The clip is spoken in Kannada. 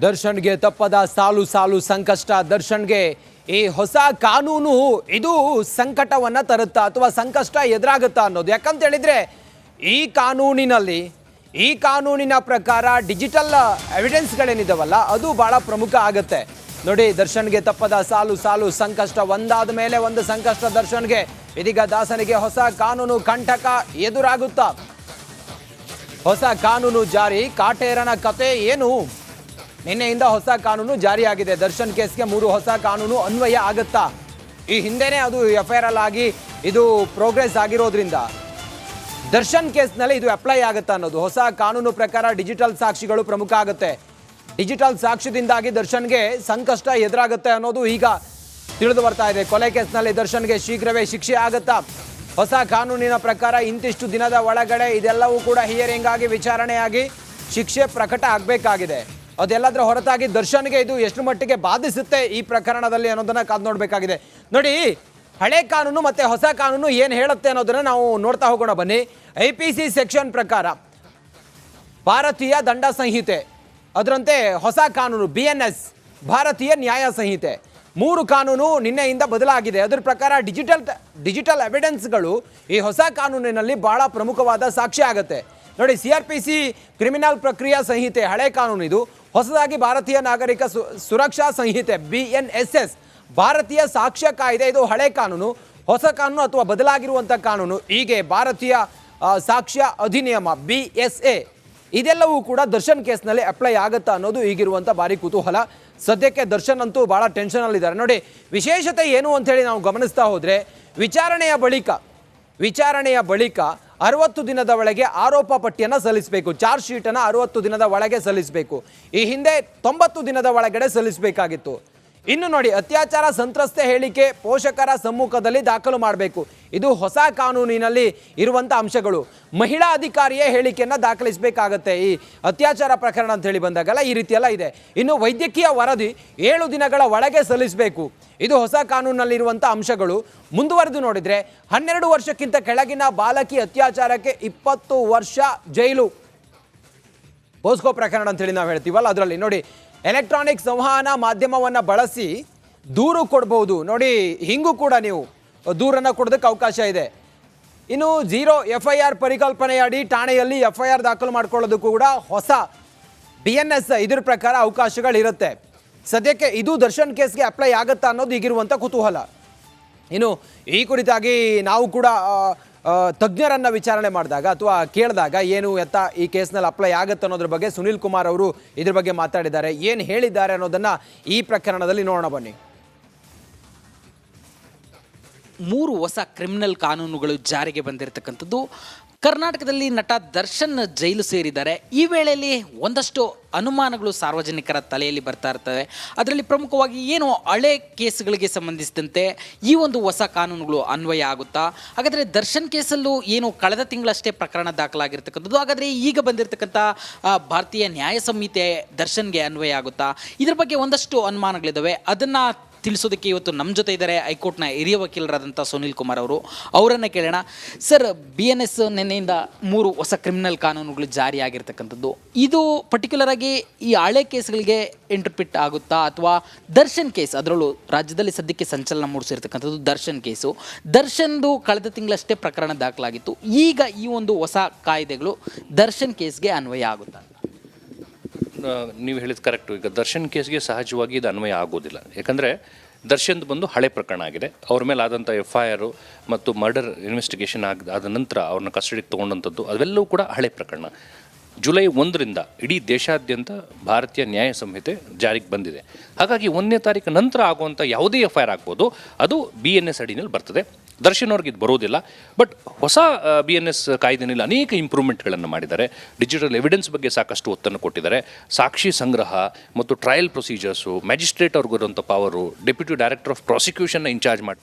ದರ್ಶನ್ಗೆ ತಪ್ಪದ ಸಾಲು ಸಾಲು ಸಂಕಷ್ಟ. ದರ್ಶನ್ಗೆ ಈ ಹೊಸ ಕಾನೂನು ಇದು ಸಂಕಟವನ್ನ ತರುತ್ತಾ ಅಥವಾ ಸಂಕಷ್ಟ ಎದುರಾಗುತ್ತಾ ಅನ್ನೋದು. ಯಾಕಂತ ಹೇಳಿದ್ರೆ ಈ ಕಾನೂನಿನ ಪ್ರಕಾರ ಡಿಜಿಟಲ್ ಎವಿಡೆನ್ಸ್ಗಳೇನಿದಾವಲ್ಲ ಅದು ಬಹಳ ಪ್ರಮುಖ ಆಗುತ್ತೆ. ನೋಡಿ, ದರ್ಶನ್ಗೆ ತಪ್ಪದ ಸಾಲು ಸಾಲು ಸಂಕಷ್ಟ, ಒಂದಾದ ಮೇಲೆ ಒಂದು ಸಂಕಷ್ಟ ದರ್ಶನ್ಗೆ. ಇದೀಗ ದಾಸನಿಗೆ ಹೊಸ ಕಾನೂನು ಕಂಟಕ ಎದುರಾಗುತ್ತಾ. ಹೊಸ ಕಾನೂನು ಜಾರಿ, ಕಾಟೇರನ ಕತೆ ಏನು? ನಿನ್ನೆಯಿಂದ ಹೊಸ ಕಾನೂನು ಜಾರಿಯಾಗಿದೆ. ದರ್ಶನ್ ಕೇಸ್ಗೆ 3 ಹೊಸ ಕಾನೂನು ಅನ್ವಯ ಆಗುತ್ತಾ? ಈ ಹಿಂದೆನೇ ಅದು FIR ಆಗಿ ಇದು ಪ್ರೋಗ್ರೆಸ್ ಆಗಿರೋದ್ರಿಂದ ದರ್ಶನ್ ಕೇಸ್ನಲ್ಲಿ ಇದು ಅಪ್ಲೈ ಆಗುತ್ತಾ ಅನ್ನೋದು. ಹೊಸ ಕಾನೂನು ಪ್ರಕಾರ ಡಿಜಿಟಲ್ ಸಾಕ್ಷಿಗಳು ಪ್ರಮುಖ ಆಗುತ್ತೆ. ಡಿಜಿಟಲ್ ಸಾಕ್ಷ್ಯದಿಂದಾಗಿ ದರ್ಶನ್ಗೆ ಸಂಕಷ್ಟ ಎದುರಾಗುತ್ತೆ ಅನ್ನೋದು ಈಗ ತಿಳಿದು ಬರ್ತಾ ಇದೆ. ಕೊಲೆ ಕೇಸ್ನಲ್ಲಿ ದರ್ಶನ್ಗೆ ಶೀಘ್ರವೇ ಶಿಕ್ಷೆ ಆಗುತ್ತಾ? ಹೊಸ ಕಾನೂನಿನ ಪ್ರಕಾರ ಇಂತಿಷ್ಟು ದಿನದ ಒಳಗಡೆ ಇದೆಲ್ಲವೂ ಕೂಡ ಹಿಯರಿಂಗ್ ಆಗಿ ವಿಚಾರಣೆಯಾಗಿ ಶಿಕ್ಷೆ ಪ್ರಕಟ ಆಗಬೇಕಾಗಿದೆ. ಅದೆಲ್ಲದರ ಹೊರತಾಗಿ ದರ್ಶನ್ಗೆ ಇದು ಎಷ್ಟು ಮಟ್ಟಿಗೆ ಬಾಧಿಸುತ್ತೆ ಈ ಪ್ರಕರಣದಲ್ಲಿ ಅನ್ನೋದನ್ನ ಕಾದು ನೋಡಬೇಕಾಗಿದೆ. ನೋಡಿ, ಹಳೆ ಕಾನೂನು ಮತ್ತೆ ಹೊಸ ಕಾನೂನು ಏನು ಹೇಳುತ್ತೆ ಅನ್ನೋದನ್ನ ನಾವು ನೋಡ್ತಾ ಹೋಗೋಣ ಬನ್ನಿ. IPC ಸೆಕ್ಷನ್ ಪ್ರಕಾರ ಭಾರತೀಯ ದಂಡ ಸಂಹಿತೆ, ಅದರಂತೆ ಹೊಸ ಕಾನೂನು BNS ಭಾರತೀಯ ನ್ಯಾಯ ಸಂಹಿತೆ, 3 ಕಾನೂನು ನಿನ್ನೆಯಿಂದ ಬದಲಾಗಿದೆ. ಅದರ ಪ್ರಕಾರ ಡಿಜಿಟಲ್ ಎವಿಡೆನ್ಸ್ಗಳು ಈ ಹೊಸ ಕಾನೂನಿನಲ್ಲಿ ಬಹಳ ಪ್ರಮುಖವಾದ ಸಾಕ್ಷ್ಯ ಆಗುತ್ತೆ. ನೋಡಿ, CRPC ಕ್ರಿಮಿನಲ್ ಪ್ರಕ್ರಿಯಾ ಸಂಹಿತೆ ಹಳೆ ಕಾನೂನು ಇದು. ಹೊಸದಾಗಿ ಭಾರತೀಯ ನಾಗರಿಕ ಸುರಕ್ಷಾ ಸಂಹಿತೆ BNSS ಭಾರತೀಯ ಸಾಕ್ಷ್ಯ ಕಾಯ್ದೆ, ಇದು ಹಳೆ ಕಾನೂನು. ಹೊಸ ಕಾನೂನು ಅಥವಾ ಬದಲಾಗಿರುವಂಥ ಕಾನೂನು ಹೀಗೆ ಭಾರತೀಯ ಸಾಕ್ಷ್ಯ ಅಧಿನಿಯಮ BSA, ಇದೆಲ್ಲವೂ ಕೂಡ ದರ್ಶನ್ ಕೇಸ್ನಲ್ಲಿ ಅಪ್ಲೈ ಆಗುತ್ತಾ ಅನ್ನೋದು ಈಗಿರುವಂಥ ಭಾರಿ ಕುತೂಹಲ. ಸದ್ಯಕ್ಕೆ ದರ್ಶನ್ ಅಂತೂ ಭಾಳ ಟೆನ್ಷನಲ್ಲಿದ್ದಾರೆ. ನೋಡಿ, ವಿಶೇಷತೆ ಏನು ಅಂಥೇಳಿ ನಾವು ಗಮನಿಸ್ತಾ ಹೋದರೆ ವಿಚಾರಣೆಯ ಬಳಿಕ 60 ದಿನದ ಒಳಗೆ ಆರೋಪ ಪಟ್ಟಿಯನ್ನು ಸಲ್ಲಿಸಬೇಕು. ಚಾರ್ಜ್ ಶೀಟನ್ನು 60 ದಿನದ ಒಳಗೆ ಸಲ್ಲಿಸಬೇಕು. ಈ ಹಿಂದೆ 90 ದಿನದ ಒಳಗಡೆ ಸಲ್ಲಿಸಬೇಕಾಗಿತ್ತು. ಇನ್ನು ನೋಡಿ, ಅತ್ಯಾಚಾರ ಸಂತ್ರಸ್ತೆ ಹೇಳಿಕೆ ಪೋಷಕರ ಸಮ್ಮುಖದಲ್ಲಿ ದಾಖಲು ಮಾಡಬೇಕು. ಇದು ಹೊಸ ಕಾನೂನಿನಲ್ಲಿ ಇರುವಂಥ ಅಂಶಗಳು. ಮಹಿಳಾ ಅಧಿಕಾರಿಯೇ ಹೇಳಿಕೆಯನ್ನು ದಾಖಲಿಸಬೇಕಾಗತ್ತೆ ಈ ಅತ್ಯಾಚಾರ ಪ್ರಕರಣ ಅಂತ ಹೇಳಿ ಬಂದಾಗಲ್ಲ, ಈ ರೀತಿಯೆಲ್ಲ ಇದೆ. ಇನ್ನು ವೈದ್ಯಕೀಯ ವರದಿ 7 ದಿನಗಳ ಒಳಗೆ ಸಲ್ಲಿಸಬೇಕು. ಇದು ಹೊಸ ಕಾನೂನಿನಲ್ಲಿರುವಂಥ ಅಂಶಗಳು. ಮುಂದುವರೆದು ನೋಡಿದರೆ 12 ವರ್ಷಕ್ಕಿಂತ ಕೆಳಗಿನ ಬಾಲಕಿ ಅತ್ಯಾಚಾರಕ್ಕೆ 20 ವರ್ಷ ಜೈಲು. ಪೋಸ್ಕೋ ಪ್ರಕರಣ ಅಂತೇಳಿ ನಾವು ಹೇಳ್ತೀವಲ್ಲ, ಅದರಲ್ಲಿ ನೋಡಿ, ಎಲೆಕ್ಟ್ರಾನಿಕ್ ಸಂವಹನ ಮಾಧ್ಯಮವನ್ನು ಬಳಸಿ ದೂರು ಕೊಡ್ಬೋದು. ನೋಡಿ, ಹಿಂಗೂ ಕೂಡ ನೀವು ದೂರನ್ನು ಕೊಡೋದಕ್ಕೆ ಅವಕಾಶ ಇದೆ. ಇನ್ನು 0 FIR ಪರಿಕಲ್ಪನೆಯಡಿ ಠಾಣೆಯಲ್ಲಿ FIR ದಾಖಲು ಮಾಡ್ಕೊಳ್ಳೋದಕ್ಕೂ ಕೂಡ ಹೊಸ BNS ಇದ್ರ ಪ್ರಕಾರ ಅವಕಾಶಗಳಿರುತ್ತೆ. ಸದ್ಯಕ್ಕೆ ಇದು ದರ್ಶನ್ ಕೇಸ್ಗೆ ಅಪ್ಲೈ ಆಗುತ್ತಾ ಅನ್ನೋದು ಈಗಿರುವಂಥ ಕುತೂಹಲ. ಇನ್ನು ಈ ಕುರಿತಾಗಿ ನಾವು ಕೂಡ ತಜ್ಞರನ್ನು ವಿಚಾರಣೆ ಮಾಡಿದಾಗ ಅಥವಾ ಕೇಳಿದಾಗ ಏನು ಎತ್ತ ಈ ಕೇಸ್ನಲ್ಲಿ ಅಪ್ಲೈ ಆಗುತ್ತೆ ಅನ್ನೋದ್ರ ಬಗ್ಗೆ ಸುನಿಲ್ ಕುಮಾರ್ ಅವರು ಇದ್ರ ಬಗ್ಗೆ ಮಾತಾಡಿದ್ದಾರೆ. ಏನು ಹೇಳಿದ್ದಾರೆ ಅನ್ನೋದನ್ನು ಈ ಪ್ರಕರಣದಲ್ಲಿ ನೋಡೋಣ ಬನ್ನಿ. 3 ಹೊಸ ಕ್ರಿಮಿನಲ್ ಕಾನೂನುಗಳು ಜಾರಿಗೆ ಬಂದಿರತಕ್ಕಂಥದ್ದು. ಕರ್ನಾಟಕದಲ್ಲಿ ನಟ ದರ್ಶನ್ ಜೈಲು ಸೇರಿದ್ದಾರೆ. ಈ ವೇಳೆಯಲ್ಲಿ ಒಂದಷ್ಟು ಅನುಮಾನಗಳು ಸಾರ್ವಜನಿಕರ ತಲೆಯಲ್ಲಿ ಬರ್ತಾ ಇರ್ತವೆ. ಅದರಲ್ಲಿ ಪ್ರಮುಖವಾಗಿ ಏನು ಹಳೆ ಕೇಸ್ಗಳಿಗೆ ಸಂಬಂಧಿಸಿದಂತೆ ಈ ಒಂದು ಹೊಸ ಕಾನೂನುಗಳು ಅನ್ವಯ ಆಗುತ್ತಾ? ಹಾಗಾದರೆ ದರ್ಶನ್ ಕೇಸಲ್ಲೂ ಏನು ಕಳೆದ ತಿಂಗಳಷ್ಟೇ ಪ್ರಕರಣ ದಾಖಲಾಗಿರ್ತಕ್ಕಂಥದ್ದು, ಹಾಗಾದರೆ ಈಗ ಬಂದಿರತಕ್ಕಂಥ ಭಾರತೀಯ ನ್ಯಾಯ ಸಂಹಿತೆ ದರ್ಶನ್ಗೆ ಅನ್ವಯ ಆಗುತ್ತಾ? ಇದ್ರ ಬಗ್ಗೆ ಒಂದಷ್ಟು ಅನುಮಾನಗಳಿದ್ದಾವೆ. ಅದನ್ನು ತಿಳಿಸೋದಕ್ಕೆ ಇವತ್ತು ನಮ್ಮ ಜೊತೆ ಇದ್ದಾರೆ ಹೈಕೋರ್ಟ್ನ ಹಿರಿಯ ವಕೀಲರಾದಂಥ ಸುನಿಲ್ ಕುಮಾರ್ ಅವರು. ಅವರನ್ನು ಕೇಳೋಣ. ಸರ್, BNS ನಿನ್ನೆಯಿಂದ 3 ಹೊಸ ಕ್ರಿಮಿನಲ್ ಕಾನೂನುಗಳು ಜಾರಿಯಾಗಿರ್ತಕ್ಕಂಥದ್ದು, ಇದು ಪರ್ಟಿಕ್ಯುಲರ್ ಆಗಿ ಈ ಹಳೆ ಕೇಸ್ಗಳಿಗೆ ಇಂಟರ್ಪ್ರಿಟ್ ಆಗುತ್ತಾ ಅಥವಾ ದರ್ಶನ್ ಕೇಸ್, ಅದರಲ್ಲೂ ರಾಜ್ಯದಲ್ಲಿ ಸದ್ಯಕ್ಕೆ ಸಂಚಲನ ಮೂಡಿಸಿರ್ತಕ್ಕಂಥದ್ದು ದರ್ಶನ್ ಕೇಸು. ದರ್ಶನ್ದು ಕಳೆದ ತಿಂಗಳಷ್ಟೇ ಪ್ರಕರಣ ದಾಖಲಾಗಿತ್ತು. ಈಗ ಈ ಒಂದು ಹೊಸ ಕಾಯ್ದೆಗಳು ದರ್ಶನ್ ಕೇಸ್ಗೆ ಅನ್ವಯ ಆಗುತ್ತಾ? ನೀವು ಹೇಳಿದ ಕರೆಕ್ಟು. ಈಗ ದರ್ಶನ್ ಕೇಸ್ಗೆ ಸಹಜವಾಗಿ ಇದು ಅನ್ವಯ ಆಗೋದಿಲ್ಲ. ಯಾಕಂದರೆ ದರ್ಶನ್ದು ಬಂದು ಹಳೆ ಪ್ರಕರಣ ಆಗಿದೆ. ಅವ್ರ ಮೇಲೆ ಆದಂಥ FIR ಮತ್ತು ಮರ್ಡರ್ ಇನ್ವೆಸ್ಟಿಗೇಷನ್ ಆದ ನಂತರ ಅವ್ರನ್ನ ಕಸ್ಟಡಿಗೆ ತೊಗೊಂಡಂಥದ್ದು ಅವೆಲ್ಲವೂ ಕೂಡ ಹಳೆ ಪ್ರಕರಣ. ಜುಲೈ 1ರಿಂದ ಇಡೀ ದೇಶಾದ್ಯಂತ ಭಾರತೀಯ ನ್ಯಾಯ ಸಂಹಿತೆ ಜಾರಿಗೆ ಬಂದಿದೆ. ಹಾಗಾಗಿ 1ನೇ ತಾರೀಕು ನಂತರ ಆಗುವಂಥ ಯಾವುದೇ FIR ಆಗ್ಬೋದು, ಅದು BNS ಅಡಿನಲ್ಲಿ ಬರ್ತದೆ. ದರ್ಶನ್ ಅವ್ರಿಗೆ ಇದು ಬರೋದಿಲ್ಲ. ಬಟ್ ಹೊಸ BNS ಕಾಯ್ದೆನಲ್ಲಿ ಅನೇಕ ಇಂಪ್ರೂವ್ಮೆಂಟ್ಗಳನ್ನು ಮಾಡಿದ್ದಾರೆ. ಡಿಜಿಟಲ್ ಎವಿಡೆನ್ಸ್ ಬಗ್ಗೆ ಸಾಕಷ್ಟು ಒತ್ತನ್ನು ಕೊಟ್ಟಿದ್ದಾರೆ. ಸಾಕ್ಷಿ ಸಂಗ್ರಹ ಮತ್ತು ಟ್ರಯಲ್ ಪ್ರೊಸೀಜರ್ಸು, ಮ್ಯಾಜಿಸ್ಟ್ರೇಟ್ ಅವ್ರಿಗಿರುವಂಥ ಪವರು, ಡೆಪ್ಯೂಟಿ ಡೈರೆಕ್ಟರ್ ಆಫ್ ಪ್ರಾಸಿಕ್ಯೂಷನ್ನ ಇನ್ಚಾರ್ಜ್ ಮಾಡಿ